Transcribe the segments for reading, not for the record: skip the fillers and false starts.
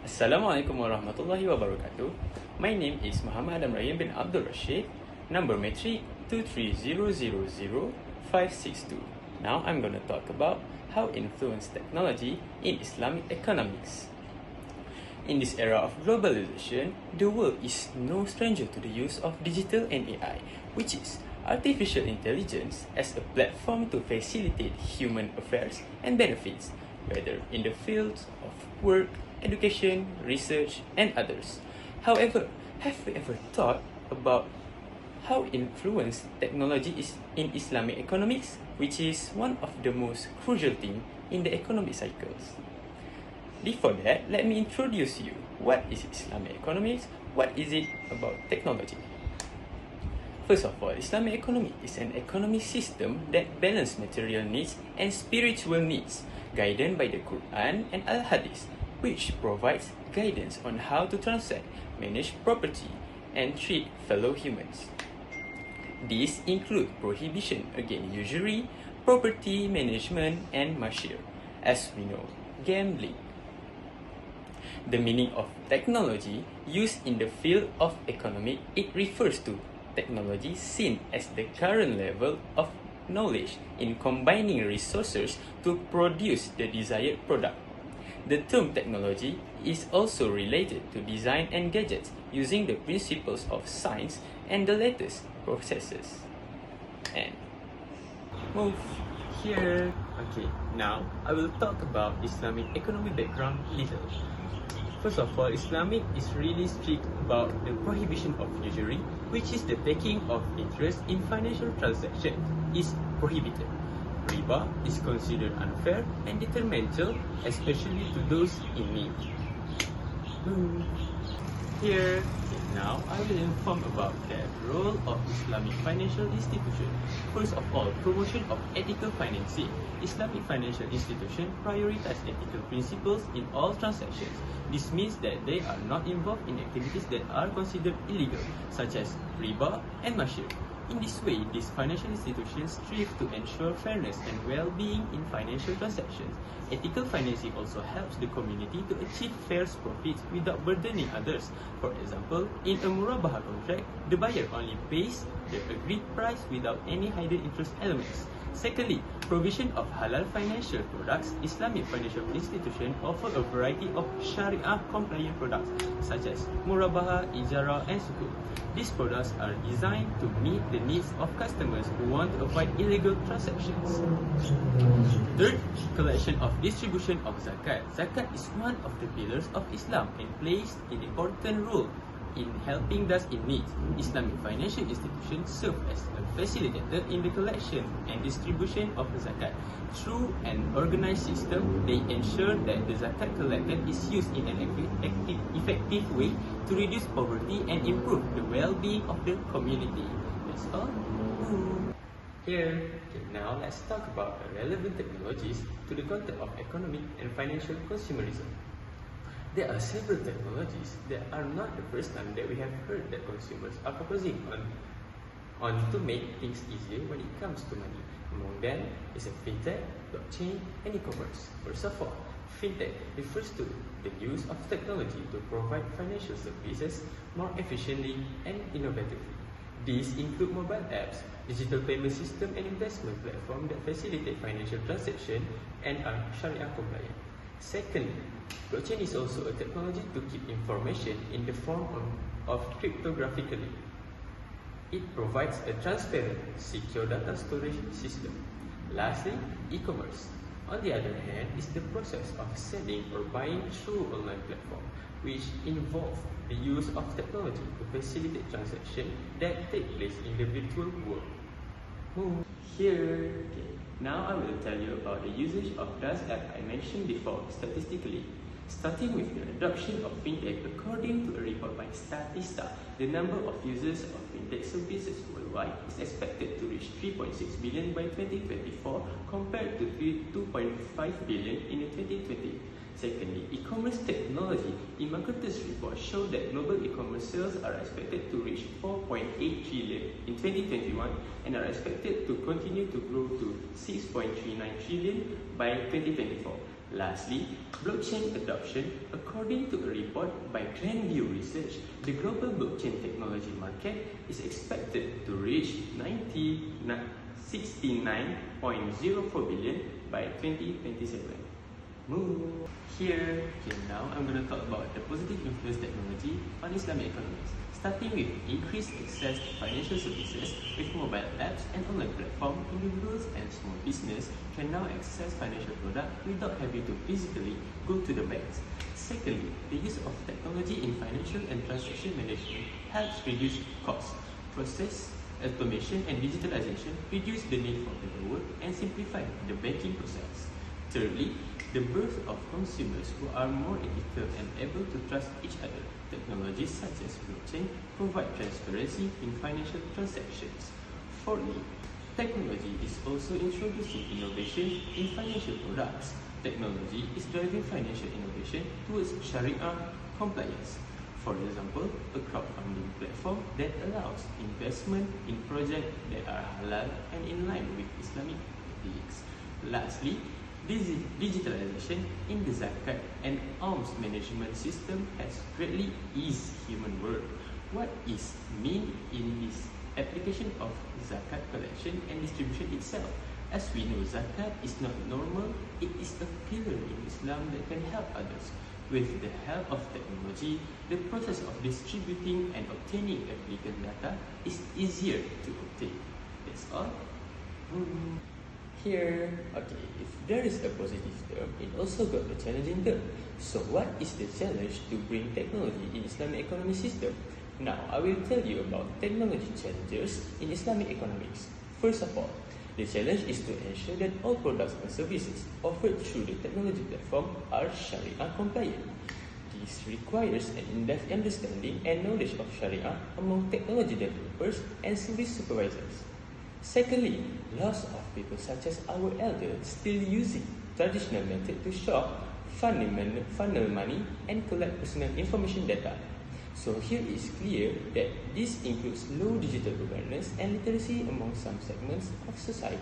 Assalamualaikum warahmatullahi wabarakatuh. My name is Muhammad Rayyan bin Abdul Rashid, number matric 230000562. Now I'm going to talk about how influence technology in Islamic economics. In this era of globalization, the world is no stranger to the use of digital and AI, which is artificial intelligence as a platform to facilitate human affairs and benefits, whether in the fields of work, education, research, and others. However, have we ever thought about how influence technology is in Islamic economics, which is one of the most crucial things in the economic cycles? Before that, let me introduce you. What is Islamic economics? What is it about technology? First of all, Islamic economy is an economic system that balances material needs and spiritual needs, guided by the Quran and Al-Hadith, which provides guidance on how to transact, manage property, and treat fellow humans. These include prohibition against usury, property management, and mashir, as we know, gambling. The meaning of technology used in the field of economic, it refers to technology seen as the current level of knowledge in combining resources to produce the desired product. The term technology is also related to design and gadgets using the principles of science and the latest processes. And move here. Okay, now I will talk about Islamic economic background little. First of all, Islamic is really strict about the prohibition of usury, which is the taking of interest in financial transactions is prohibited. Riba is considered unfair and detrimental, especially to those in need. Here, now I will inform about the role of Islamic financial institution. First of all, promotion of ethical financing. Islamic financial institutions prioritize ethical principles in all transactions. This means that they are not involved in activities that are considered illegal, such as riba and mashir. In this way, these financial institutions strive to ensure fairness and well-being in financial transactions. Ethical financing also helps the community to achieve fair profits without burdening others. For example, in a murabaha contract, the buyer only pays the agreed price without any hidden interest elements. Secondly, provision of halal financial products. Islamic financial institutions offer a variety of Sharia-compliant products such as murabaha, ijara, and sukuk. These products are designed to meet the needs of customers who want to avoid illegal transactions. Third, collection of distribution of zakat. Zakat is one of the pillars of Islam and plays an important role in helping those in need. Islamic financial institutions serve as a facilitator in the collection and distribution of zakat. Through an organized system, they ensure that the zakat collected is used in an effective way to reduce poverty and improve the well-being of the community. That's all. Here, now let's talk about the relevant technologies to the concept of economic and financial consumerism. There are several technologies that are not the first time that we have heard that consumers are focusing on to make things easier when it comes to money. Among them is a fintech, blockchain, and e-commerce. First of all, fintech refers to the use of technology to provide financial services more efficiently and innovatively. These include mobile apps, digital payment system, and investment platforms that facilitate financial transactions and are Sharia compliant. Secondly, blockchain is also a technology to keep information in the form of cryptographically. It provides a transparent, secure data storage system. Lastly, e-commerce, on the other hand, is the process of selling or buying through online platform, which involve the use of technology to facilitate transactions that take place in the virtual world. Here. Okay. Now I will tell you about the usage of those apps I mentioned before statistically. Starting with the adoption of fintech, according to a report by Statista, the number of users of fintech services worldwide is expected to reach 3.6 billion by 2024 compared to 2.5 billion in 2020. Secondly, e-commerce technology. In Marketers report showed that global e-commerce sales are expected to reach 4.8 trillion in 2021 and are expected to continue to grow to 6.39 trillion by 2024. Lastly, blockchain adoption. According to a report by Grandview Research, the global blockchain technology market is expected to reach 69.04 billion by 2027. Move. Here, now I'm going to talk about the positive influence technology on Islamic economies. Starting with increased access to financial services with mobile apps and online platform, individuals and small business can now access financial products without having to physically go to the banks. Secondly, the use of technology in financial and transaction management helps reduce costs. Process automation and digitalization reduce the need for paperwork and simplify the banking process. Thirdly, the birth of consumers who are more ethical and able to trust each other. Technologies such as blockchain provide transparency in financial transactions. Fourthly, technology is also introducing innovation in financial products. Technology is driving financial innovation towards Sharia compliance. For example, a crowdfunding platform that allows investment in projects that are halal and in line with Islamic ethics. Lastly, digitalization in the zakat and alms management system has greatly eased human work. What is mean in this application of zakat collection and distribution itself? As we know, zakat is not normal, it is a pillar in Islam that can help others. With the help of technology, the process of distributing and obtaining applicant data is easier to obtain. That's all. Here, okay, if there is a positive term, it also got a challenging term. So what is the challenge to bring technology in Islamic economic system? Now, I will tell you about technology challenges in Islamic economics. First of all, the challenge is to ensure that all products and services offered through the technology platform are Sharia compliant. This requires an in-depth understanding and knowledge of Sharia among technology developers and service supervisors. Secondly, lots of people such as our elders still using traditional method to shop, funnel money and collect personal information data. So here is clear that this includes low digital awareness and literacy among some segments of society.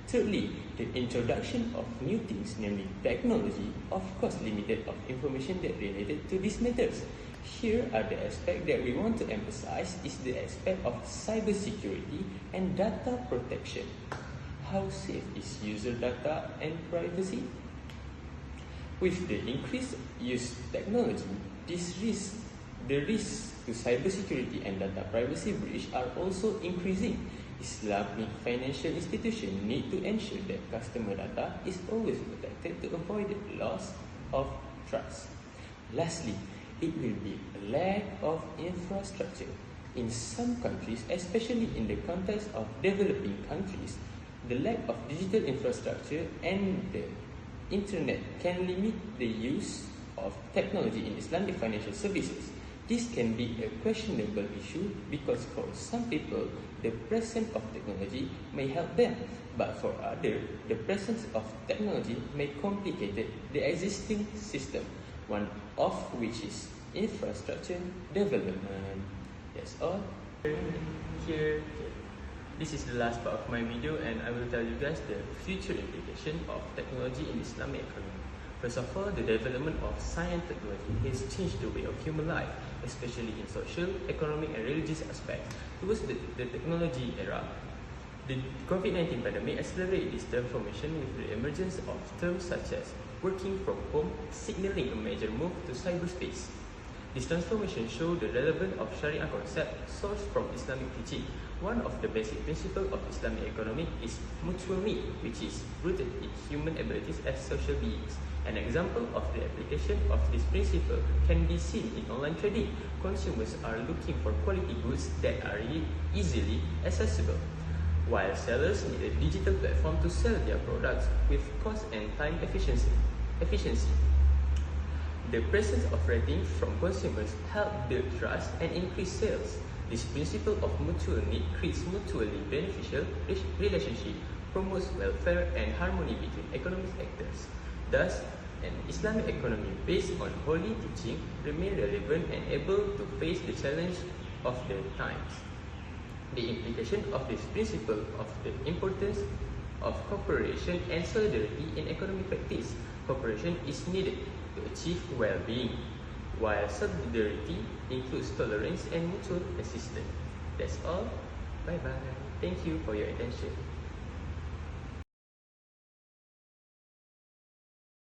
Thirdly, the introduction of new things, namely technology, of course limited of information that related to these matters. Here are the aspects that we want to emphasize is the aspect of cybersecurity and data protection. How safe is user data and privacy? With the increased use technology, the risks to cybersecurity and data privacy breach are also increasing. Islamic financial institutions need to ensure that customer data is always protected to avoid the loss of trust. Lastly, it will be a lack of infrastructure. In some countries, especially in the context of developing countries, the lack of digital infrastructure and the internet can limit the use of technology in Islamic financial services. This can be a questionable issue because for some people, the presence of technology may help them, but for others, the presence of technology may complicate the existing system, one of which is infrastructure development. That's all. Here, this is the last part of my video and I will tell you guys the future implication of technology in Islamic economy. First of all, the development of science and technology has changed the way of human life, especially in social, economic and religious aspects. Towards the technology era, the COVID-19 pandemic accelerated this transformation with the emergence of terms such as working from home, signaling a major move to cyberspace. This transformation showed the relevance of Sharia concept sourced from Islamic teaching. One of the basic principles of Islamic economy is mutual need, which is rooted in human abilities as social beings. An example of the application of this principle can be seen in online trading. Consumers are looking for quality goods that are easily accessible, while sellers need a digital platform to sell their products with cost and time efficiency. The presence of ratings from consumers help build trust and increase sales. This principle of mutual need creates mutually beneficial relationship, promotes welfare and harmony between economic actors. Thus, an Islamic economy based on holy teaching remains relevant and able to face the challenge of the times. The implication of this principle of the importance of cooperation and solidarity in economic practice. Cooperation is needed to achieve well-being, while solidarity includes tolerance and mutual assistance. That's all. Bye-bye. Thank you for your attention.